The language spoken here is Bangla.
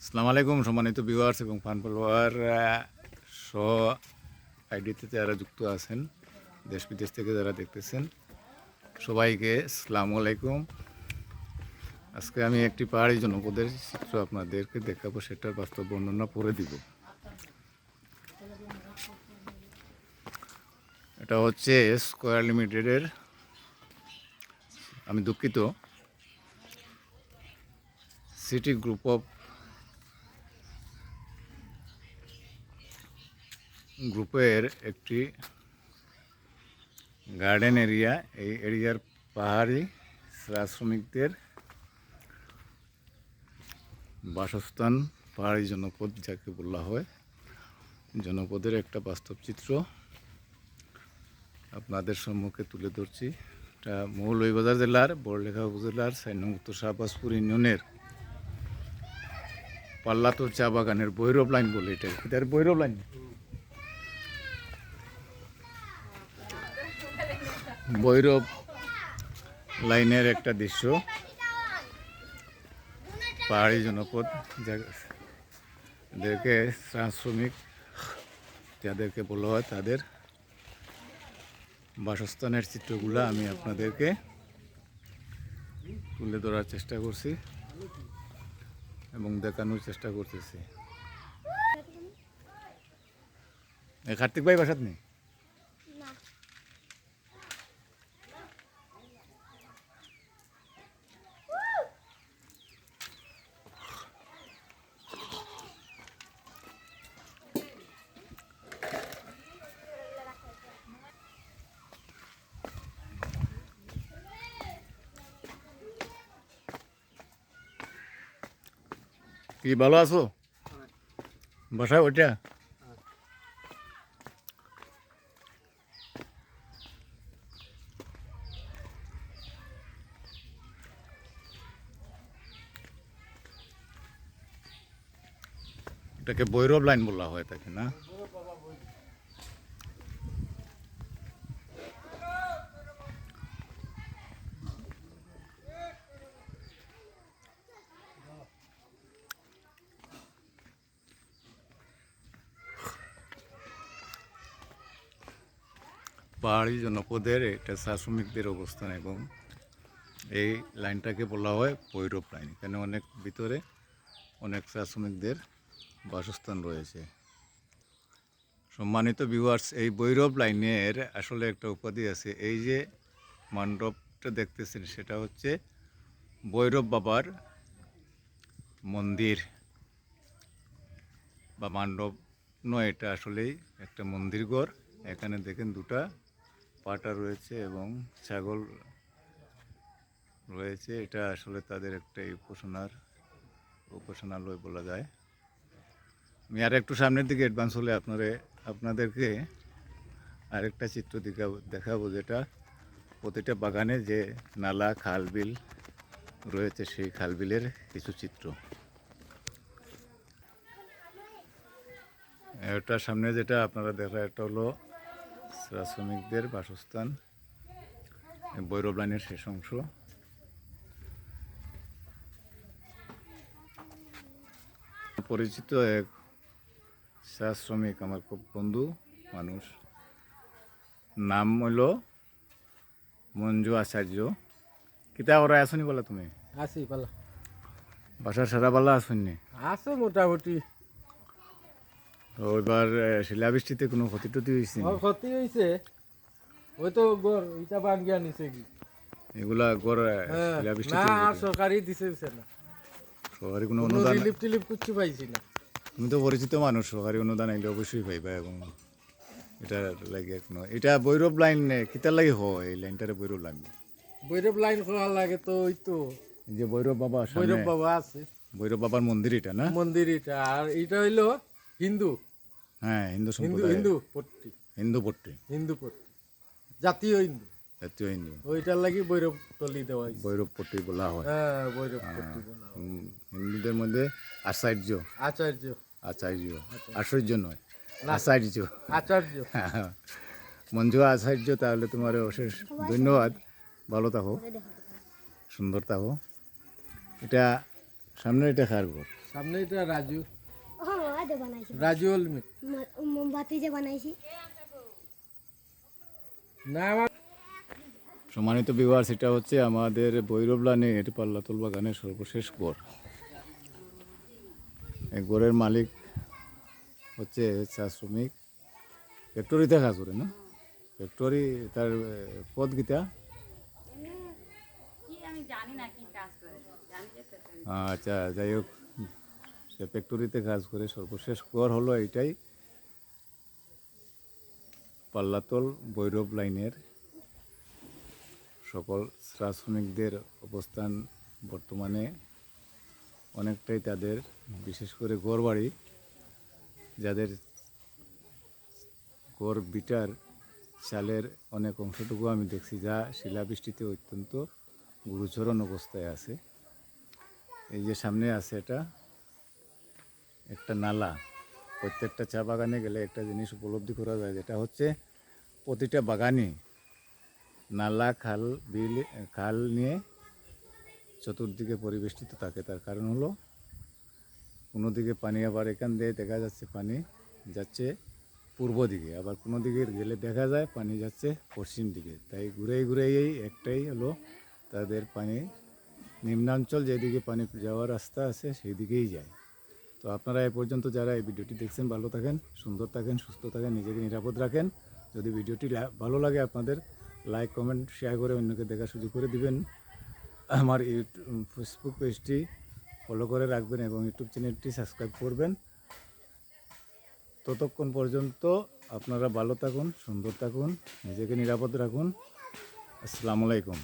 আসসালামু আলাইকুম সম্মানিত ভিউয়ার্স এবং ফান ফলোয়ার সহ আইডিতে যারা যুক্ত আছেন, দেশ বিদেশ থেকে যারা দেখতেছেন, সবাইকে আসসালামু আলাইকুম। আজকে আমি একটি পাহাড়ি জনপদের চিত্র আপনাদেরকে দেখাবো, সেটার বাস্তব বর্ণনা পড়ে দিব। এটা হচ্ছে স্কয়ার লিমিটেডের, আমি দুঃখিত, সিটি গ্রুপ অফ গ্রুপের একটি গার্ডেন এরিয়া। এই এরিয়ার পাহাড়ি শ্রমিকদের বাসস্থান, পাহাড়ি জনপদ যাকে বলা হয়, জনপদের একটা বাস্তব চিত্র আপনাদের সম্মুখে তুলে ধরছি। এটা মৌলভীবাজার জেলার বড়লেখা উপজেলার 4 নং উত্তর শাহবাজপুর ইউনিয়নের পাল্লাতোর চা বাগানের ভৈরব লাইন বলে, এটার ভৈরব লাইন, ভৈরব লাইনের একটা দৃশ্য। পাহাড়ি জনপদ যাদেরকে শ্রমিক যাদেরকে বলা হয়, তাদের বাসস্থানের চিত্রগুলো আমি আপনাদেরকে তুলে ধরার চেষ্টা করছি এবং দেখানোর চেষ্টা করতেছি। কার্তিক ভাই বাসাত নেই? কি ভালো আছো? বাসায় ওইটা এটাকে ভৈরব লাইন বলা হয় তাকে, না? পাহাড়ি জনপদের এটা চা শ্রমিকদের অবস্থান এবং এই লাইনটাকে বলা হয় ভৈরব লাইন। এখানে অনেক ভিতরে অনেক চা শ্রমিকদের বাসস্থান রয়েছে। সম্মানিত ভিউয়ার্স, এই ভৈরব লাইনের আসলে একটা উপাধি আছে। এই যে মণ্ডপটা দেখতেছেন, সেটা হচ্ছে ভৈরব বাবার মন্দির বা মণ্ডপ নয়, এটা আসলেই একটা মন্দির ঘর। এখানে দেখেন দুটা পাটা রয়েছে এবং ছাগল রয়েছে। এটা আসলে তাদের একটা উপাসনালয় বলা যায়। আমি আর একটু সামনের দিকে অ্যাডভান্স হলে আপনাদেরকে আরেকটা চিত্র দেখাবো, যেটা প্রতিটা বাগানে যে নালা খাল বিল রয়েছে, সেই খাল বিলের কিছু চিত্র। এটা সামনে যেটা আপনারা দেখা, এটা হলো শ্রমিকদের বাসস্থান, ভৈরব লাইনের শেষ অংশ। পরিচিত এক চা শ্রমিক, আমার খুব বন্ধু মানুষ, নাম হইল মঞ্জু আচার্য। কিতা ওরা আসনি বলা? তুমি আছি পালা বাসার সারা পাল্লা আসনি? আছে মোটামুটি। তো এবার শিলাবৃষ্টিতে কোনো ক্ষতি টতি হয়েছে? ক্ষতি হয়েছে, ওই তো গড় ইটা ভাঙ্গিয়া নিছে কি এগুলা গড় না, শিলাবৃষ্টিতে? সরকারি দিছে না, সরকারি কোনো কোনো অনুদান? রিলিফ টিলিফ কিচ্ছু পাইছি না। তুমি তো পরিচিত মানুষ, সরকারি অনুদান আইলে অবশ্যই পাইবা। এবং এটা লাগে কোনো, এটা ভৈরব লাইন কিতার লাগে হয়? এই লাইনটারে ভৈরব লাইন, ভৈরব লাইন খোলা লাগে তো ওই তো এই যে ভৈরব বাবা, ভৈরব বাবা আছে, ভৈরব বাবার মন্দির এটা, না? মন্দির এটা। আর এটা হইলো হিন্দু, হ্যাঁ, হিন্দু হিন্দু সম্প্রদায়, হিন্দু পট্টি, হিন্দু পট্টি, হিন্দু পট্টি, জাতীয় হিন্দু। জাতীয় হিন্দু, ওইটার লাগি ভৈরব তলি দেওয়া হয়েছে। ভৈরব পট্টি বলা হয়। হ্যাঁ, ভৈরব পট্টি বলা হয়। হিন্দুদের মধ্যে আচার্য, আচার্য, আচার্য, আশ্চর্য নয়, না, আচার্য, আচার্য। মঞ্জু আচার্য। তাহলে তোমার অশেষ ধন্যবাদ, ভালো থাকো, সুন্দর থাকো। এটা সামনে এটা কার ঘর? সামনে এটা রাজু হ্যাঁ আদে বানাইছি রাজুল মিট মোমবাতি যে বানাইছি না আমার সম্মানিত ভিউয়ার্স, এটা হচ্ছে আমাদের ভৈরব লাইনের পাল্লাতল বাগানের সর্বশেষ গড়। এই গড়ের মালিক হচ্ছে চা শ্রমিক, ফ্যাক্টরিতে কাজ করে না? ফ্যাক্টরি তার পদ গীতা। আচ্ছা, যাই হোক, সে ফ্যাক্টরিতে কাজ করে সর্বশেষ গড় হলো এইটাই, পাল্লাতল ভৈরব লাইনের সকল চা শ্রমিকদের অবস্থান বর্তমানে অনেকটাই তাদের, বিশেষ করে গড়বাড়ি যাদের গড় বিটার চালের অনেক অংশটুকু আমি দেখছি যা শিলাবৃষ্টিতে অত্যন্ত গুরুচরণ অবস্থায় আছে। এই যে সামনে আছে এটা একটা নালা। প্রত্যেকটা চা বাগানে গেলে একটা জিনিস উপলব্ধি করা যায়, যেটা হচ্ছে প্রতিটা বাগানে নালা, খাল, বিল, খাল নিয়ে চতুর্দিকে পরিবেষ্টিত থাকে। তার কারণ হলো কোনো দিকে পানি, আবার এখান দিয়ে দেখা যাচ্ছে পানি যাচ্ছে পূর্ব দিকে, আবার কোনো দিকে গেলে দেখা যায় পানি যাচ্ছে পশ্চিম দিকে। তাই ঘুরেই এই একটাই হলো তাদের পানি, নিম্নাঞ্চল যেদিকে পানি যাওয়ার রাস্তা আছে সেই দিকেই যায়। তো আপনারা এ পর্যন্ত যারা এই ভিডিওটি দেখছেন, ভালো থাকেন, সুন্দর থাকেন, সুস্থ থাকেন, নিজেকে নিরাপদ রাখেন। যদি ভিডিওটি ভালো লাগে আপনাদের, লাইক, কমেন্ট, শেয়ার করে অন্যকে দেখার সুযোগ করে দিবেন। আমার ফেসবুক পেজটি ফলো করে রাখবেন এবং ইউটিউব চ্যানেলটি সাবস্ক্রাইব করবেন। ততক্ষণ পর্যন্ত আপনারা ভালো থাকুন, সুন্দর থাকুন, নিজেকে নিরাপদ রাখুন। আসসালামু আলাইকুম।